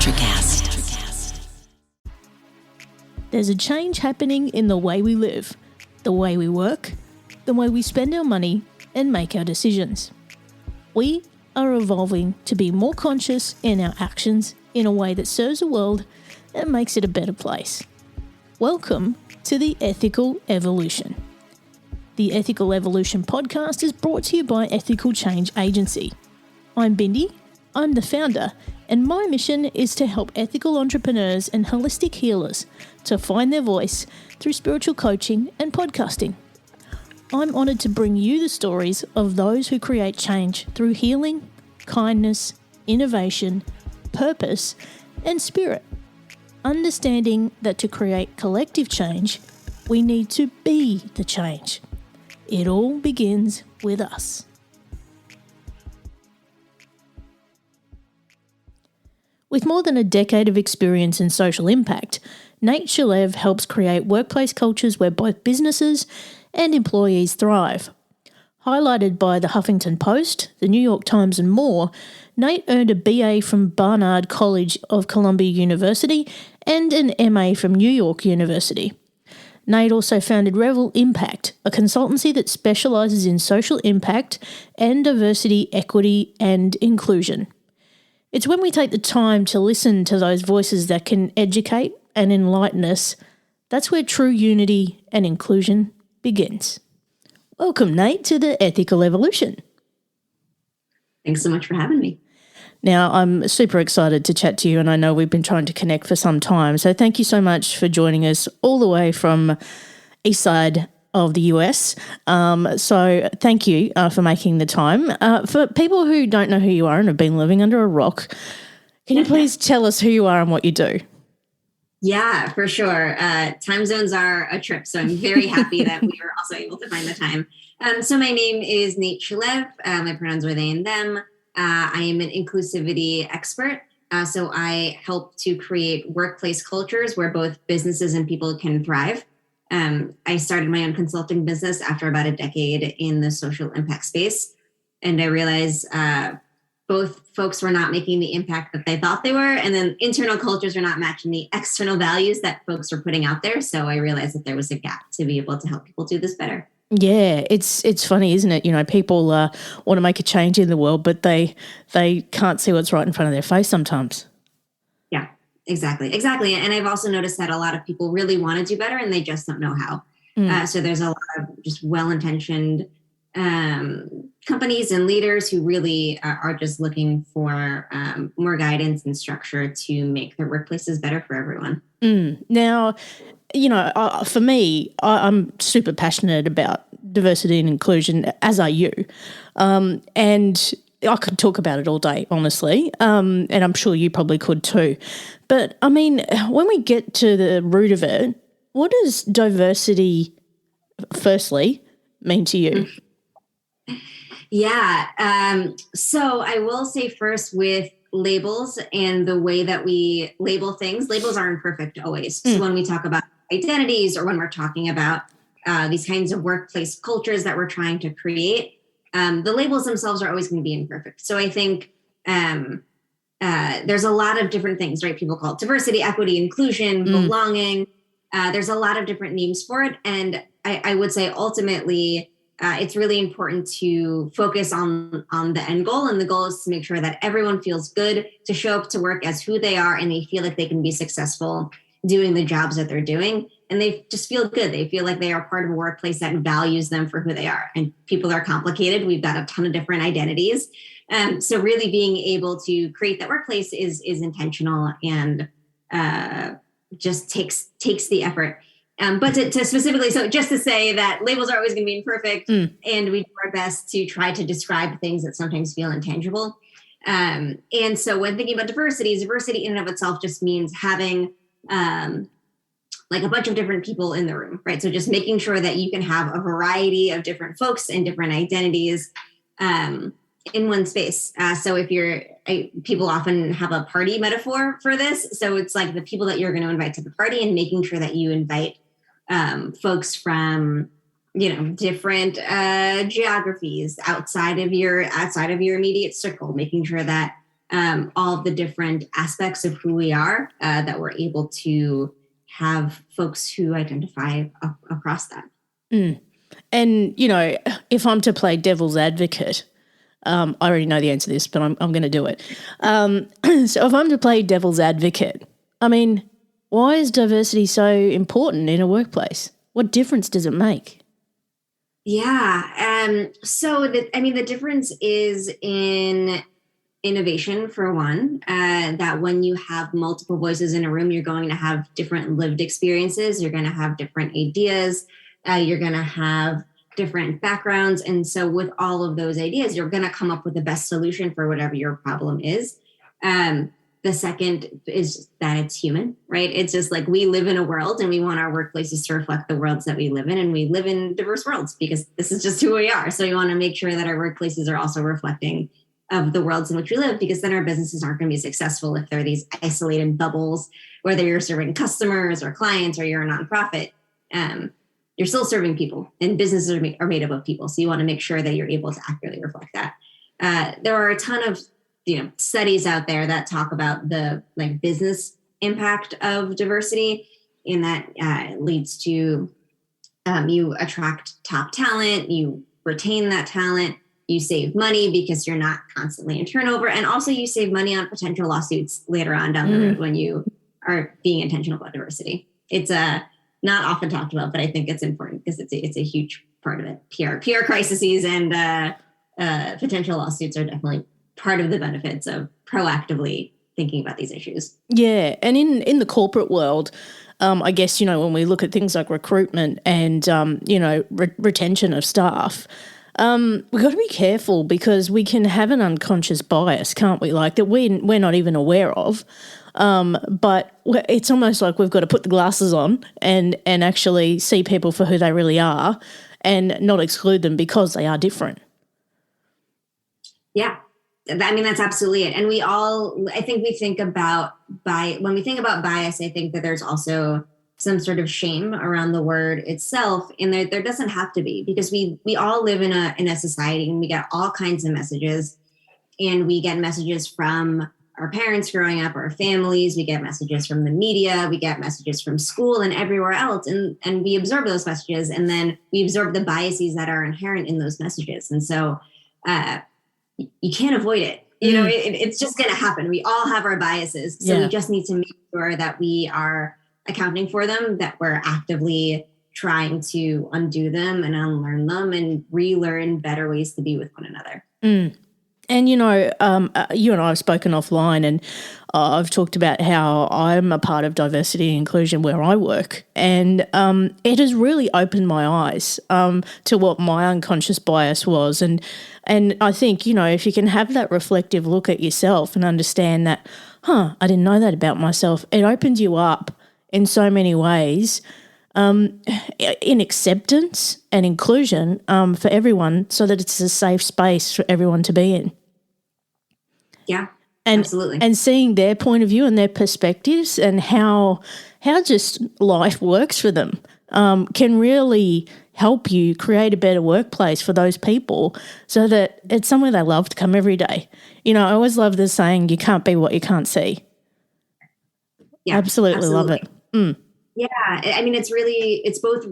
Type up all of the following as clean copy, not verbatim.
Electrocast. There's a change happening in the way we live, the way we work, the way we spend our money and make our decisions. We are evolving to be more conscious in our actions in a way that serves the world and makes it a better place. Welcome to the Ethical Evolution. The Ethical Evolution podcast is brought to you by Ethical Change Agency. I'm Bindi, I'm the founder, and my mission is to help ethical entrepreneurs and holistic healers to find their voice through spiritual coaching and podcasting. I'm honoured to bring you the stories of those who create change through healing, kindness, innovation, purpose, and spirit. Understanding that to create collective change, we need to be the change. It all begins with us. With more than a decade of experience in social impact, Nate Shalev helps create workplace cultures where both businesses and employees thrive. Highlighted by the Huffington Post, the New York Times and more, Nate earned a BA from Barnard College of Columbia University and an MA from New York University. Nate also founded Revel Impact, a consultancy that specialises in social impact and diversity, equity and inclusion. It's when we take the time to listen to those voices that can educate and enlighten us, that's where true unity and inclusion begins. Welcome, Nate, to the Ethical Evolution. Thanks so much for having me. Now, I'm super excited to chat to you, and I know we've been trying to connect for some time. So thank you so much for joining us all the way from east side of the US. So thank you for making the time. For people who don't know who you are and have been living under a rock, can you please tell us who you are and what you do? Yeah, for sure. Time zones are a trip, so I'm very happy that we were also able to find the time. So my name is Nate Shalev. My pronouns are they and them. I am an inclusivity expert. So I help to create workplace cultures where both businesses and people can thrive. I started my own consulting business after about a decade in the social impact space. And I realized both folks were not making the impact that they thought they were. And then internal cultures were not matching the external values that folks were putting out there. So I realized that there was a gap to be able to help people do this better. Yeah, it's funny, isn't it? You know, people want to make a change in the world, but they can't see what's right in front of their face sometimes. Yeah, exactly. And I've also noticed that a lot of people really want to do better and they just don't know how. So there's a lot of just well-intentioned companies and leaders who really are just looking for more guidance and structure to make their workplaces better for everyone. Now, you know, for me, I'm super passionate about diversity and inclusion, as are you. And I could talk about it all day, honestly, and I'm sure you probably could too. But, I mean, when we get to the root of it, what does diversity, firstly, mean to you? Yeah. So I will say first with labels and the way that we label things, labels are imperfect always. So when we talk about identities or when we're talking about these kinds of workplace cultures that we're trying to create, the labels themselves are always going to be imperfect. So I think there's a lot of different things, right? People call it diversity, equity, inclusion, belonging. There's a lot of different names for it. And I would say ultimately, it's really important to focus on the end goal. And the goal is to make sure that everyone feels good to show up to work as who they are and they feel like they can be successful doing the jobs that they're doing. And they just feel good. They feel like they are part of a workplace that values them for who they are. And people are complicated. We've got a ton of different identities. So really being able to create that workplace is intentional and just takes the effort. But to specifically, so just to say that labels are always going to be imperfect and we do our best to try to describe things that sometimes feel intangible. And so when thinking about diversity in and of itself just means having like a bunch of different people in the room, right? So just making sure that you can have a variety of different folks and different identities in one space. So if people often have a party metaphor for this. So it's like the people that you're going to invite to the party and making sure that you invite folks from, different geographies outside of your immediate circle, making sure that all of the different aspects of who we are, that we're able to have folks who identify across that. And, if I'm to play devil's advocate, I already know the answer to this, but I'm going to do it. So if I'm to play devil's advocate, why is diversity so important in a workplace? What difference does it make? Yeah. So the difference is in innovation, for one, that when you have multiple voices in a room, you're going to have different lived experiences. You're going to have different ideas. You're going to have different backgrounds. And so with all of those ideas, you're going to come up with the best solution for whatever your problem is. The second is that it's human, right? It's just like we live in a world and we want our workplaces to reflect the worlds that we live in. And we live in diverse worlds because this is just who we are. So we want to make sure that our workplaces are also reflecting of the worlds in which we live, because then our businesses aren't going to be successful if they're these isolated bubbles, whether you're serving customers or clients or you're a nonprofit. You're still serving people, and businesses are made up of people. So you want to make sure that you're able to accurately reflect that. There are a ton of studies out there that talk about the business impact of diversity, and that leads to you attract top talent, you retain that talent, you save money because you're not constantly in turnover, and also you save money on potential lawsuits later on down the road when you are being intentional about diversity. It's not often talked about, but I think it's important because it's a huge part of it. PR crises and potential lawsuits are definitely part of the benefits of proactively thinking about these issues. Yeah, and in the corporate world, I guess, when we look at things like recruitment and, retention of staff, we've got to be careful because we can have an unconscious bias, can't we? Like that we're not even aware of. But it's almost like we've got to put the glasses on and actually see people for who they really are and not exclude them because they are different. Yeah. That's absolutely it. And when we think about bias, I think that there's also some sort of shame around the word itself. And there doesn't have to be, because we all live in a society and we get all kinds of messages, and we get messages from our parents growing up, our families, we get messages from the media, we get messages from school and everywhere else. And we absorb those messages, and then we absorb the biases that are inherent in those messages. And so, you can't avoid it. It's just going to happen. We all have our biases. So we just need to make sure that we are accounting for them, that we're actively trying to undo them and unlearn them and relearn better ways to be with one another. And, you and I have spoken offline, and I've talked about how I'm a part of diversity and inclusion where I work. And it has really opened my eyes to what my unconscious bias was. And I think, if you can have that reflective look at yourself and understand that, I didn't know that about myself, it opens you up in so many ways in acceptance and inclusion for everyone, so that it's a safe space for everyone to be in. Yeah, absolutely. And seeing their point of view and their perspectives and how just life works for them can really help you create a better workplace for those people, so that it's somewhere they love to come every day. I always love the saying, you can't be what you can't see. Yeah, absolutely. Love it. Yeah, it's both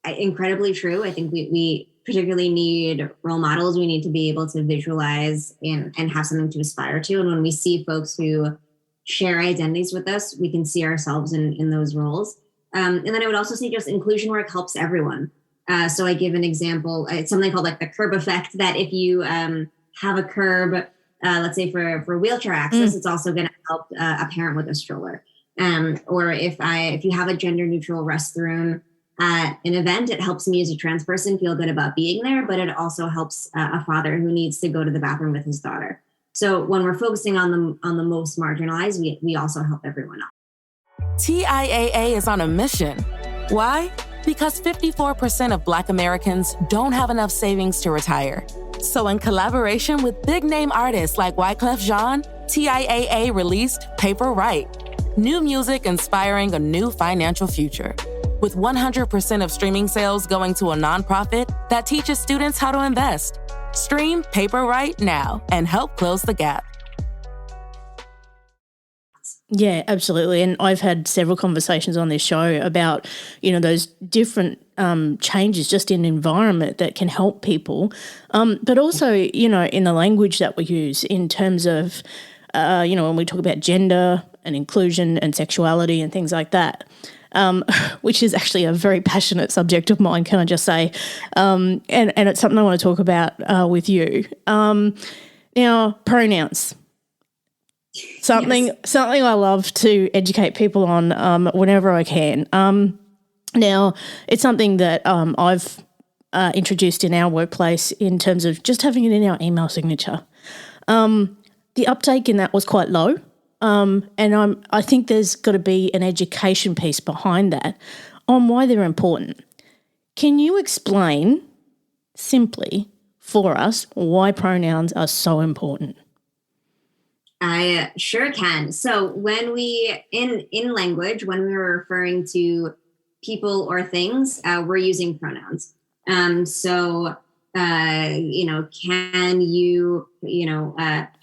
incredibly true. I think we particularly need role models. We need to be able to visualize and have something to aspire to. And when we see folks who share identities with us, we can see ourselves in those roles. And then I would also say just inclusion work helps everyone. So I give an example. It's something called the curb effect, that if you have a curb, let's say for wheelchair access, it's also going to help a parent with a stroller. Or if you have a gender neutral restroom at an event, it helps me as a trans person feel good about being there, but it also helps a father who needs to go to the bathroom with his daughter. So when we're focusing on the most marginalized, we also help everyone else. TIAA is on a mission. Why? Because 54% of Black Americans don't have enough savings to retire. So in collaboration with big name artists like Wyclef Jean, TIAA released Paper Right, new music inspiring a new financial future, with 100% of streaming sales going to a nonprofit that teaches students how to invest. Stream Paper Right now and help close the gap. Yeah, absolutely. And I've had several conversations on this show about, those different changes just in environment that can help people. But also, in the language that we use in terms of, when we talk about gender and inclusion and sexuality and things like that, which is actually a very passionate subject of mine, can I just say? And it's something I want to talk about with you. Now, pronouns. Something I love to educate people on whenever I can. Now, it's something that I've introduced in our workplace in terms of just having it in our email signature. The uptake in that was quite low, and I think there's got to be an education piece behind that on why they're important. Can you explain simply for us why pronouns are so important? I sure can. So when we, in language, when we're referring to people or things, we're using pronouns. So, can you,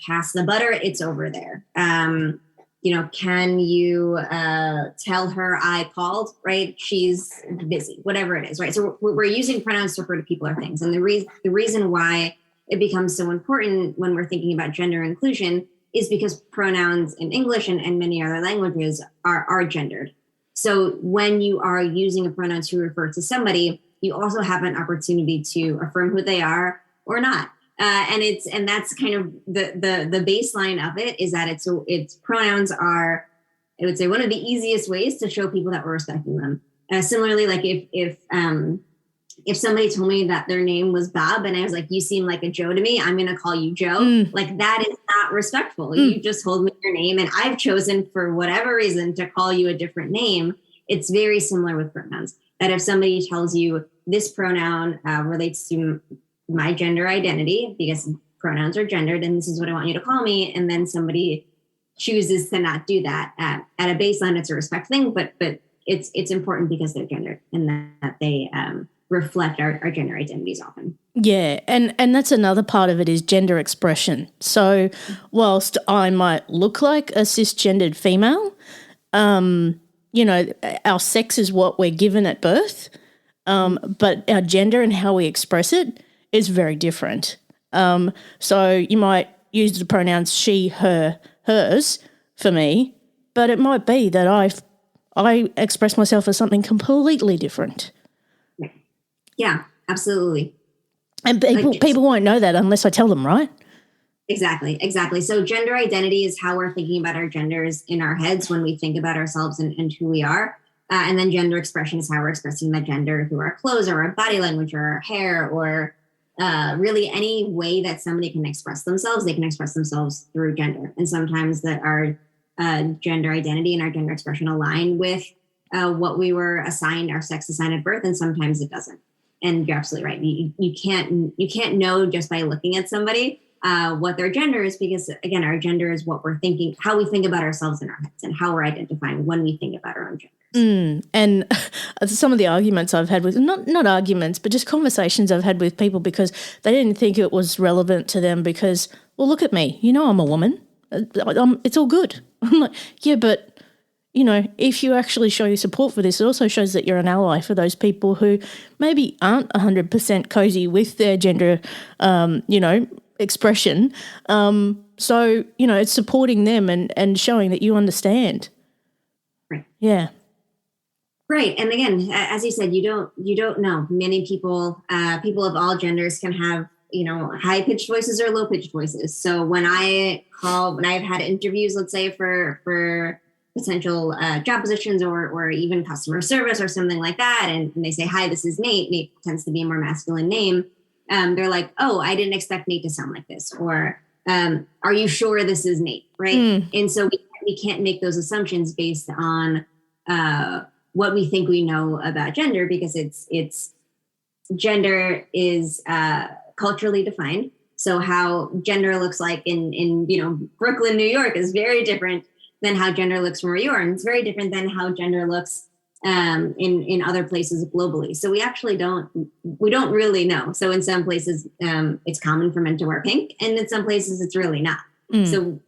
pass the butter? It's over there. Can you tell her I called, right? She's busy, whatever it is, right? So we're using pronouns to refer to people or things. And the reason why it becomes so important when we're thinking about gender inclusion is because pronouns in English and many other languages are gendered. So when you are using a pronoun to refer to somebody, you also have an opportunity to affirm who they are or not. And that's kind of the baseline of it, is that it's pronouns are, I would say, one of the easiest ways to show people that we're respecting them. Similarly, like if somebody told me that their name was Bob and I was like, you seem like a Joe to me, I'm going to call you Joe. Like, that is not respectful. You just told me your name and I've chosen for whatever reason to call you a different name. It's very similar with pronouns, that if somebody tells you this pronoun relates to my gender identity, because pronouns are gendered, and this is what I want you to call me, and then somebody chooses to not do that, at a baseline, it's a respect thing, but it's important because they're gendered and that they reflect our gender identities often. Yeah, and that's another part of it, is gender expression. So whilst I might look like a cisgendered female, our sex is what we're given at birth, but our gender and how we express it is very different. So you might use the pronouns she, her, hers for me, but it might be that I express myself as something completely different. Yeah, absolutely. And people won't know that unless I tell them, right? Exactly. So gender identity is how we're thinking about our genders in our heads when we think about ourselves and who we are. And then gender expression is how we're expressing that gender through our clothes or our body language or our hair, or really any way that somebody can express themselves. They can express themselves through gender. And sometimes that our gender identity and our gender expression align with what we were assigned, our sex assigned at birth, and sometimes it doesn't. And you're absolutely right. You can't know just by looking at somebody what their gender is, because again, our gender is what we're thinking, how we think about ourselves in our heads, and how we're identifying when we think about our own genders. And some of the arguments I've had with, not arguments, but just conversations I've had with people, because they didn't think it was relevant to them because, well, look at me, I'm a woman. It's all good. I'm like, yeah, but if you actually show your support for this, it also shows that you're an ally for those people who maybe aren't 100% cozy with their gender, expression. So, it's supporting them and showing that you understand. Right. Yeah. Right. And again, as you said, you don't know. Many people of all genders can have, high pitched voices or low pitched voices. So when I've had interviews, let's say for potential job positions or even customer service or something like that, and they say, hi, this is Nate. Nate tends to be a more masculine name. They're like, oh, I didn't expect Nate to sound like this. Or are you sure this is Nate? Right. And so we can't make those assumptions based on what we think we know about gender, because it's gender is culturally defined. So how gender looks like in Brooklyn, New York is very different than how gender looks from where you are. And it's very different than how gender looks in other places globally. So we actually don't really know. So in some places, it's common for men to wear pink, and in some places it's really not. So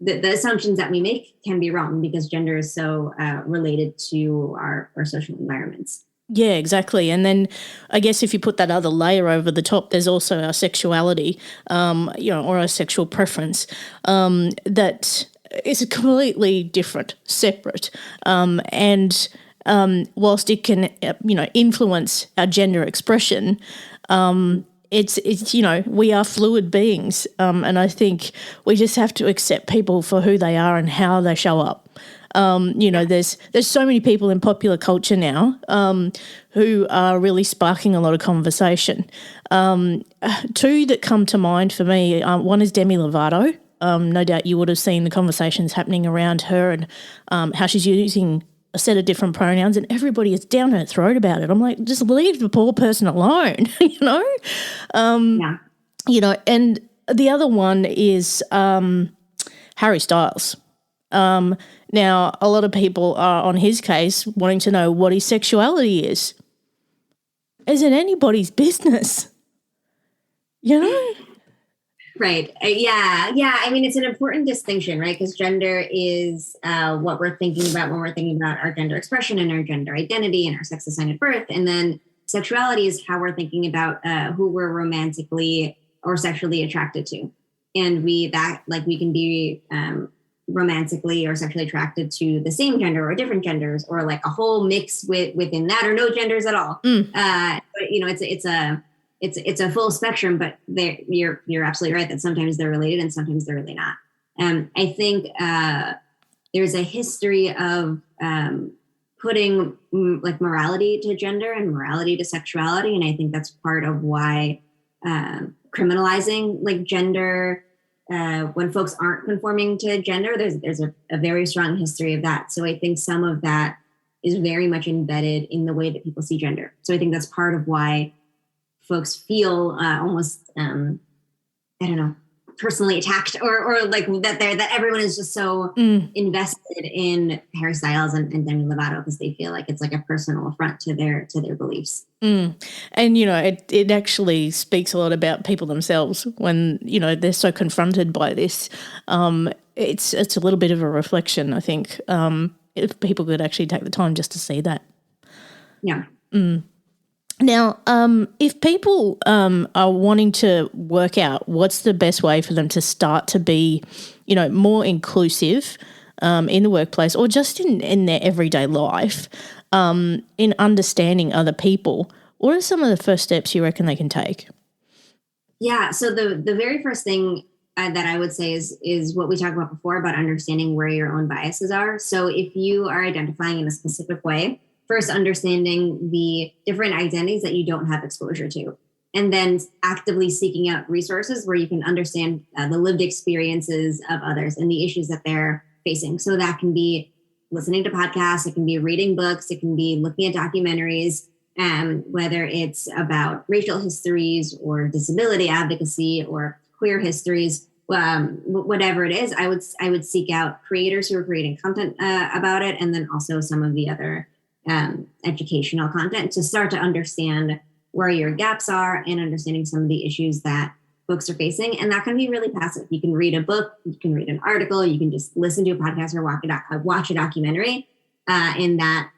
the assumptions that we make can be wrong because gender is so related to our social environments. Yeah, exactly. And then I guess if you put that other layer over the top, there's also our sexuality, or our sexual preference that is completely different, separate. And whilst it can, influence our gender expression, it's we are fluid beings, and I think we just have to accept people for who they are and how they show up. There's so many people in popular culture now who are really sparking a lot of conversation. Two that come to mind for me, one is Demi Lovato. No doubt you would have seen the conversations happening around her and how she's using a set of different pronouns, and everybody is down her throat about it. I'm like, just leave the poor person alone, And the other one is Harry Styles. Now, a lot of people are on his case wanting to know what his sexuality is. Is it anybody's business? Right. Yeah. I mean, it's an important distinction, right? Because gender is what we're thinking about when we're thinking about our gender expression and our gender identity and our sex assigned at birth. And then sexuality is how we're thinking about who we're romantically or sexually attracted to. And we can be romantically or sexually attracted to the same gender or different genders, or like a whole mix within that, or no genders at all. But it's a full spectrum, but you're absolutely right that sometimes they're related and sometimes they're really not. I think there's a history of putting like morality to gender and morality to sexuality, and I think that's part of why criminalizing like gender when folks aren't conforming to gender, there's a very strong history of that. So I think some of that is very much embedded in the way that people see gender. So I think that's part of why folks feel almost, personally attacked or like that everyone is just so invested in Harry Styles and Demi Lovato because they feel like it's like a personal affront to their beliefs. And, it actually speaks a lot about people themselves when, they're so confronted by this. It's a little bit of a reflection, I think, if people could actually take the time just to see that. Yeah. Now, if people are wanting to work out what's the best way for them to start to be, more inclusive in the workplace or just in their everyday life, in understanding other people, what are some of the first steps you reckon they can take? Yeah, so the very first thing that I would say is what we talked about before about understanding where your own biases are. So if you are identifying in a specific way, first understanding the different identities that you don't have exposure to, and then actively seeking out resources where you can understand the lived experiences of others and the issues that they're facing. So that can be listening to podcasts, it can be reading books, it can be looking at documentaries, whether it's about racial histories or disability advocacy or queer histories, whatever it is. I would seek out creators who are creating content about it, and then also some of the other educational content to start to understand where your gaps are and understanding some of the issues that folks are facing. And that can be really passive. You can read a book, you can read an article, you can just listen to a podcast or watch a documentary. And that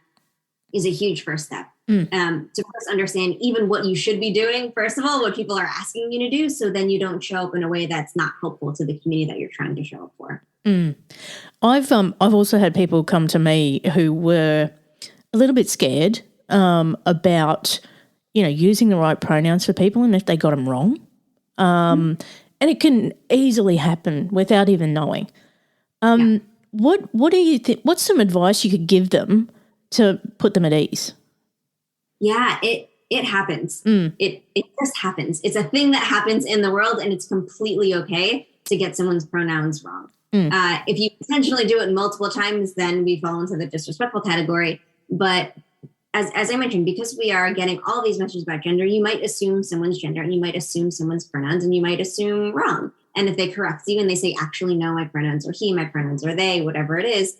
is a huge first step to first understand even what you should be doing, first of all, what people are asking you to do. So then you don't show up in a way that's not helpful to the community that you're trying to show up for. I've also had people come to me who were a little bit scared about, using the right pronouns for people and if they got them wrong. And it can easily happen without even knowing. What do you think? What's some advice you could give them to put them at ease? Yeah, it happens. It just happens. It's a thing that happens in the world, and it's completely okay to get someone's pronouns wrong. If you intentionally do it multiple times, then we fall into the disrespectful category. But as I mentioned, because we are getting all these messages about gender, you might assume someone's gender and you might assume someone's pronouns and you might assume wrong. And if they correct you and they say, actually, no, my pronouns are he, my pronouns are they, whatever it is,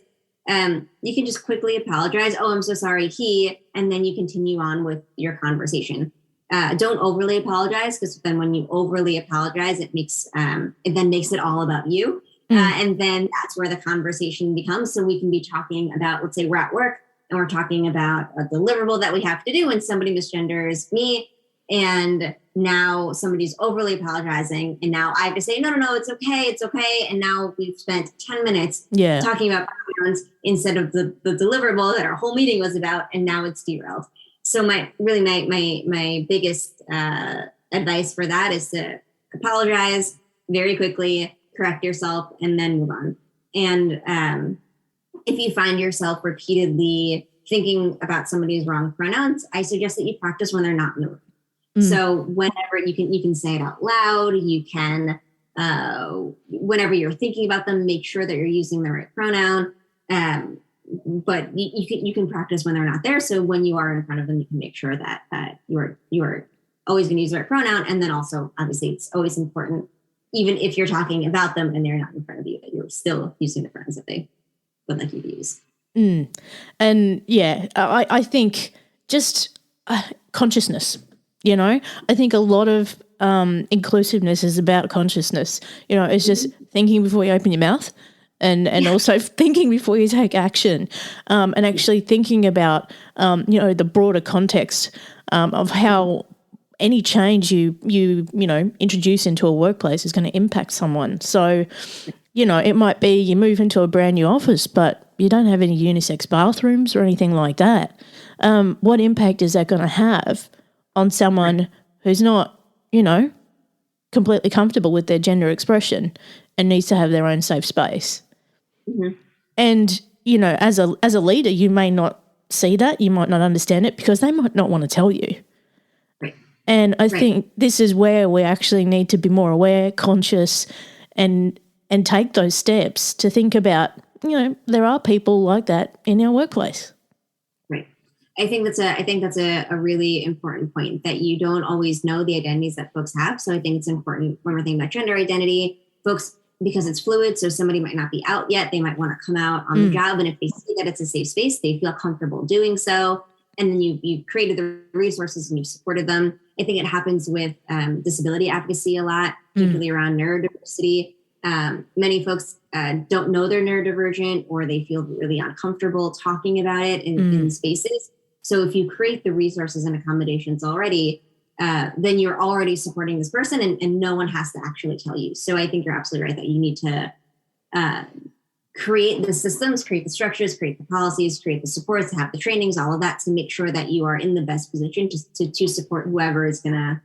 you can just quickly apologize. Oh, I'm so sorry, he, and then you continue on with your conversation. Don't overly apologize, because then when you overly apologize, it then makes it all about you. And then that's where the conversation becomes. So we can be talking about, let's say we're at work and we're talking about a deliverable that we have to do, and somebody misgenders me. And now somebody's overly apologizing. And now I have to say, no, it's okay. It's okay. And now we've spent 10 minutes talking about pronouns instead of the deliverable that our whole meeting was about. And now it's derailed. So my biggest advice for that is to apologize very quickly, correct yourself, and then move on. And if you find yourself repeatedly thinking about somebody's wrong pronouns, I suggest that you practice when they're not in the room. So whenever you can say it out loud, you can, whenever you're thinking about them, make sure that you're using the right pronoun. But you can practice when they're not there. So when you are in front of them, you can make sure that you are always going to use the right pronoun. And then also, obviously, it's always important, even if you're talking about them and they're not in front of you, that you're still using the pronouns that they would like you to use. And I think just consciousness. I think a lot of inclusiveness is about consciousness. It's just thinking before you open your mouth, and also thinking before you take action, and actually thinking about the broader context of how any change you introduce into a workplace is going to impact someone. So, it might be you move into a brand new office, but you don't have any unisex bathrooms or anything like that. What impact is that going to have on someone who's not, completely comfortable with their gender expression and needs to have their own safe space? And, as a leader, you may not see that, you might not understand it because they might not want to tell you. And I think this is where we actually need to be more aware, conscious, and take those steps to think about, there are people like that in our workplace. I think that's a really important point, that you don't always know the identities that folks have. So I think it's important when we're thinking about gender identity, folks, because it's fluid. So somebody might not be out yet. They might want to come out on the job. And if they see that it's a safe space, they feel comfortable doing so. And then you've created the resources and you've supported them. I think it happens with disability advocacy a lot, particularly around neurodiversity. Many folks don't know they're neurodivergent, or they feel really uncomfortable talking about it in spaces. So if you create the resources and accommodations already, then you're already supporting this person, and no one has to actually tell you. So I think you're absolutely right that you need to create the systems, create the structures, create the policies, create the supports, have the trainings, all of that, to make sure that you are in the best position to support whoever is going to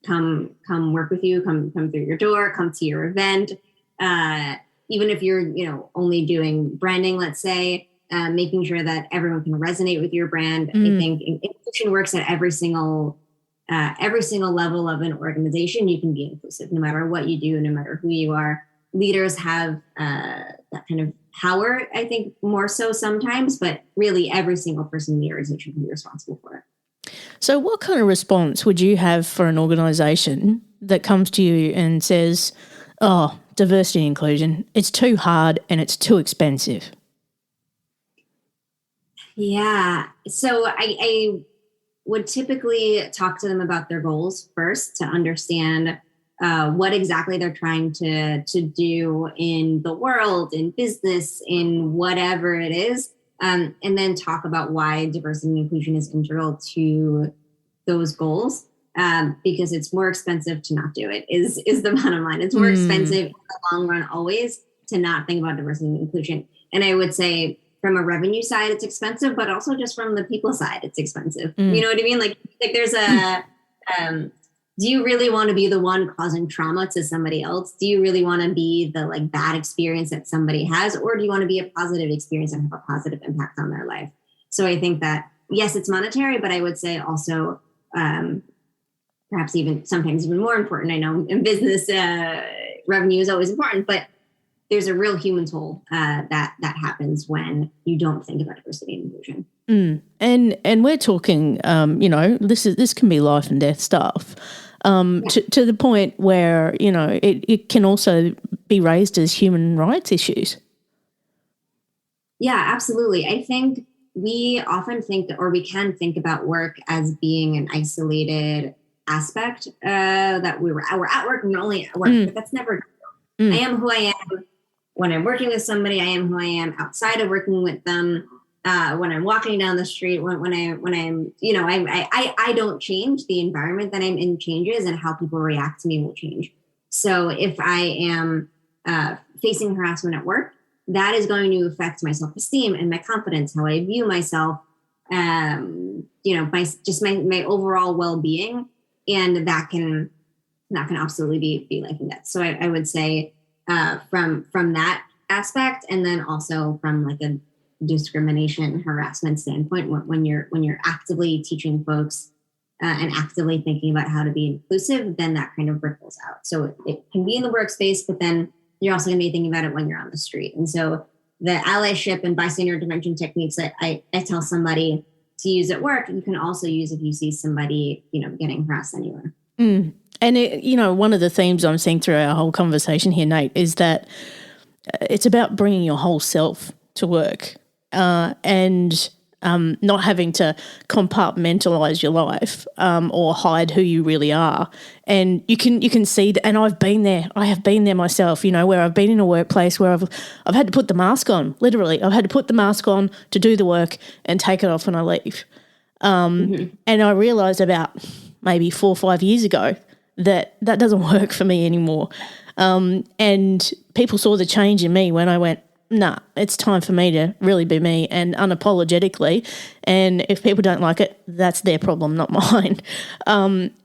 come work with you, come through your door, come to your event. Even if you're, only doing branding, let's say, making sure that everyone can resonate with your brand. I think inclusion works at every single level of an organization. You can be inclusive no matter what you do, no matter who you are. Leaders have that kind of power, I think, more so sometimes, but really every single person in the organization can be responsible for it. So what kind of response would you have for an organization that comes to you and says, oh, diversity and inclusion, it's too hard and it's too expensive? Yeah. So I would typically talk to them about their goals first, to understand what exactly they're trying to do in the world, in business, in whatever it is. And then talk about why diversity and inclusion is integral to those goals. Because it's more expensive to not do it is the bottom line. It's more expensive in the long run always to not think about diversity and inclusion. And I would say from a revenue side, it's expensive, but also just from the people side, it's expensive. You know what I mean? Like there's a, do you really want to be the one causing trauma to somebody else? Do you really want to be the bad experience that somebody has? Or do you want to be a positive experience and have a positive impact on their life? So I think that, yes, it's monetary, but I would say also, perhaps sometimes even more important. I know in business, revenue is always important, but there's a real human toll that happens when you don't think about diversity and inclusion. And we're talking, this can be life and death stuff, to the point where it can also be raised as human rights issues. Yeah, absolutely. I think we often think, or we can think about work as being an isolated aspect, that we're at work and only at work, but that's never true. I am who I am when I'm working with somebody, I am who I am outside of working with them. When I'm walking down the street, when I'm, I don't change. The environment that I'm in changes, and how people react to me will change. So if I am facing harassment at work, that is going to affect my self-esteem and my confidence, how I view myself, my overall well-being, and that can absolutely be life and death. So I would say from that aspect, and then also from like a discrimination harassment standpoint, when you're actively teaching folks and actively thinking about how to be inclusive, then that kind of ripples out. So it can be in the workspace, but then you're also going to be thinking about it when you're on the street. And so the allyship and bystander intervention techniques that I tell somebody to use at work, you can also use if you see somebody, getting harassed anywhere. Mm. And, one of the themes I'm seeing through our whole conversation here, Nate, is that it's about bringing your whole self to work and not having to compartmentalize your life or hide who you really are. And you can see that, and I've been there. I have been there myself, where I've been in a workplace where I've had to put the mask on, literally. I've had to put the mask on to do the work and take it off when I leave. And I realised about maybe 4 or 5 years ago that doesn't work for me anymore. And people saw the change in me when I went, nah, it's time for me to really be me and unapologetically. And if people don't like it, that's their problem, not mine.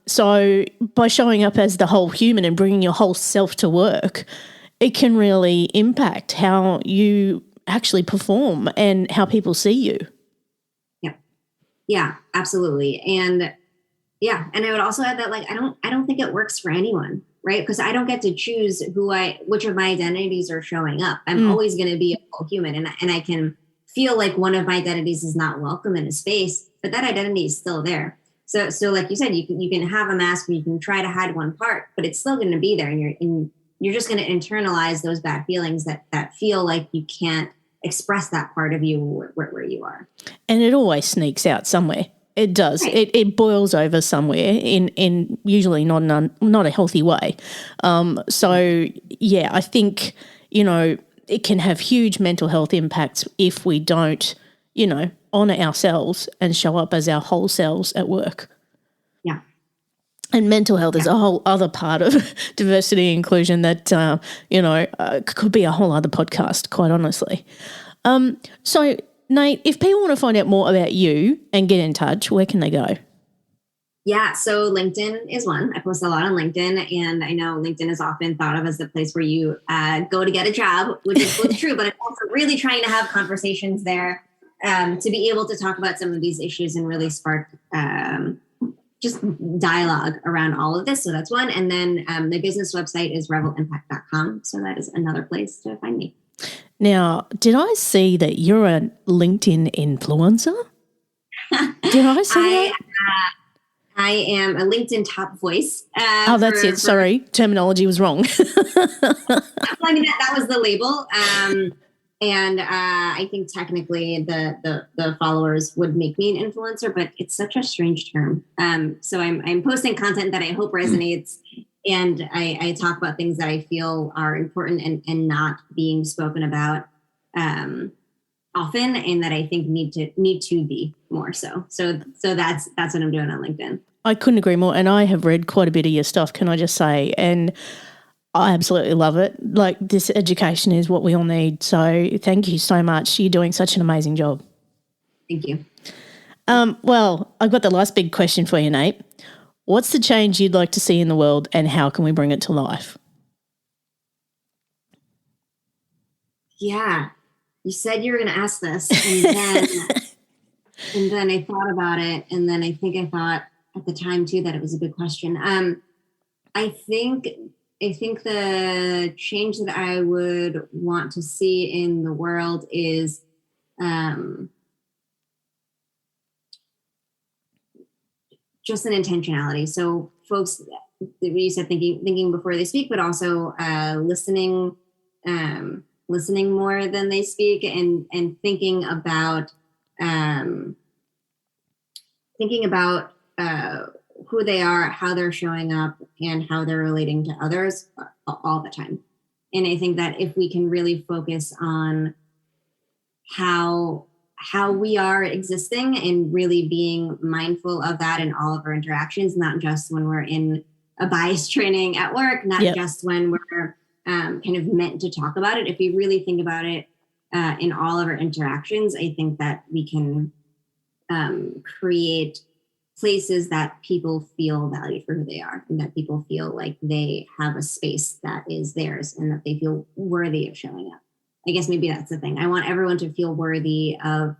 So by showing up as the whole human and bringing your whole self to work, it can really impact how you actually perform and how people see you. Yeah, absolutely. And I would also add that, like, I don't think it works for anyone, right? Because I don't get to choose which of my identities are showing up. I'm always going to be a full human, and I can feel like one of my identities is not welcome in a space, but that identity is still there. So like you said, you can have a mask and you can try to hide one part, but it's still going to be there, and you're just going to internalize those bad feelings that feel like you can't express that part of you where you are. And it always sneaks out somewhere. It does. Right. It boils over somewhere in usually not a healthy way. So yeah, I think, it can have huge mental health impacts if we don't, honour ourselves and show up as our whole selves at work. Yeah. And mental health is a whole other part of diversity and inclusion that, could be a whole other podcast, quite honestly. So, Nate, if people want to find out more about you and get in touch, where can they go? Yeah, so LinkedIn is one. I post a lot on LinkedIn, and I know LinkedIn is often thought of as the place where you go to get a job, which is both true, but I'm also really trying to have conversations there to be able to talk about some of these issues and really spark just dialogue around all of this. So that's one. And then the business website is revelimpact.com. So that is another place to find me. Now, did I see that you're a LinkedIn influencer? Did I see that? I am a LinkedIn top voice. That's it. Sorry, terminology was wrong. I mean, that was the label. And I think technically the followers would make me an influencer, but it's such a strange term. So I'm posting content that I hope resonates, and I talk about things that I feel are important and not being spoken about often, and that I think need to be more so. So that's what I'm doing on LinkedIn. I couldn't agree more, and I have read quite a bit of your stuff, can I just say, and I absolutely love it. Like, this education is what we all need. So thank you so much. You're doing such an amazing job. Thank you. Well, I've got the last big question for you, Nate. What's the change you'd like to see in the world, and how can we bring it to life? Yeah. You said you were going to ask this, and then I thought about it, and then I think I thought at the time too that it was a big question. I think the change that I would want to see in the world is just an intentionality. So folks, you said thinking before they speak, but also listening more than they speak, and thinking about who they are, how they're showing up, and how they're relating to others all the time. And I think that if we can really focus on how we are existing and really being mindful of that in all of our interactions, not just when we're in a bias training at work, not just when we're kind of meant to talk about it. If we really think about it in all of our interactions, I think that we can create places that people feel valued for who they are, and that people feel like they have a space that is theirs and that they feel worthy of showing up. I guess maybe that's the thing. I want everyone to feel worthy of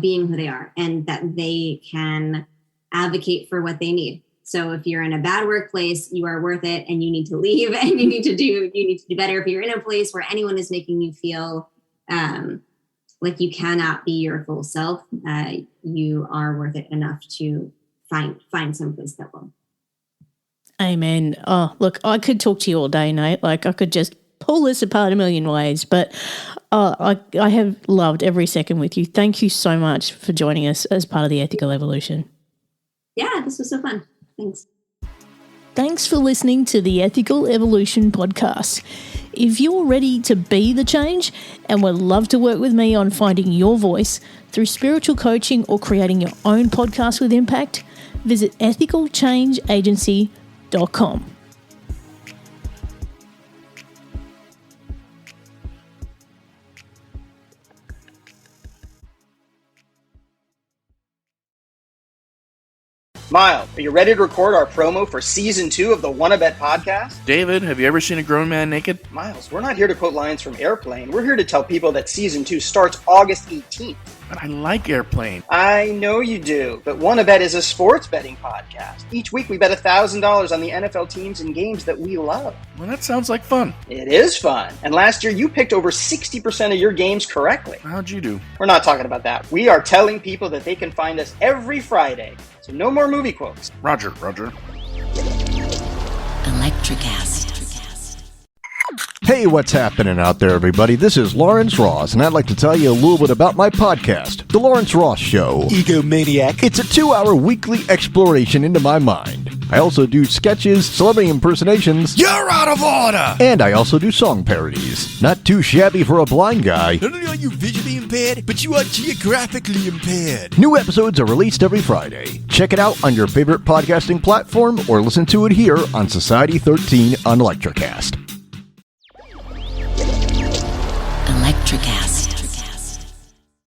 being who they are, and that they can advocate for what they need. So if you're in a bad workplace, you are worth it, and you need to leave, and you need to do better. If you're in a place where anyone is making you feel like you cannot be your full self, you are worth it enough to find some place that will. Amen. Oh, look, I could talk to you all day, Nate. Like, I could just pull this apart a million ways, but I have loved every second with you. Thank you so much for joining us as part of the Ethical Evolution. Yeah, this was so fun. Thanks. Thanks for listening to the Ethical Evolution podcast. If you're ready to be the change and would love to work with me on finding your voice through spiritual coaching or creating your own podcast with impact, visit ethicalchangeagency.com. Miles, are you ready to record our promo for Season 2 of the Wanna Bet podcast? David, have you ever seen a grown man naked? Miles, we're not here to quote lines from Airplane. We're here to tell people that Season 2 starts August 18th. But I like Airplane. I know you do, but Wanna Bet is a sports betting podcast. Each week we bet $1,000 on the NFL teams and games that we love. Well, that sounds like fun. It is fun. And last year you picked over 60% of your games correctly. How'd you do? We're not talking about that. We are telling people that they can find us every Friday. So no more movie quotes. Roger. Electricast. Hey, what's happening out there, everybody? This is Lawrence Ross, and I'd like to tell you a little bit about my podcast, The Lawrence Ross Show. Egomaniac. It's a 2-hour weekly exploration into my mind. I also do sketches, celebrity impersonations. You're out of order! And I also do song parodies. Not too shabby for a blind guy. Not only are you visually impaired, but you are geographically impaired. New episodes are released every Friday. Check it out on your favorite podcasting platform or listen to it here on Society 13 on Electricast. Electricast.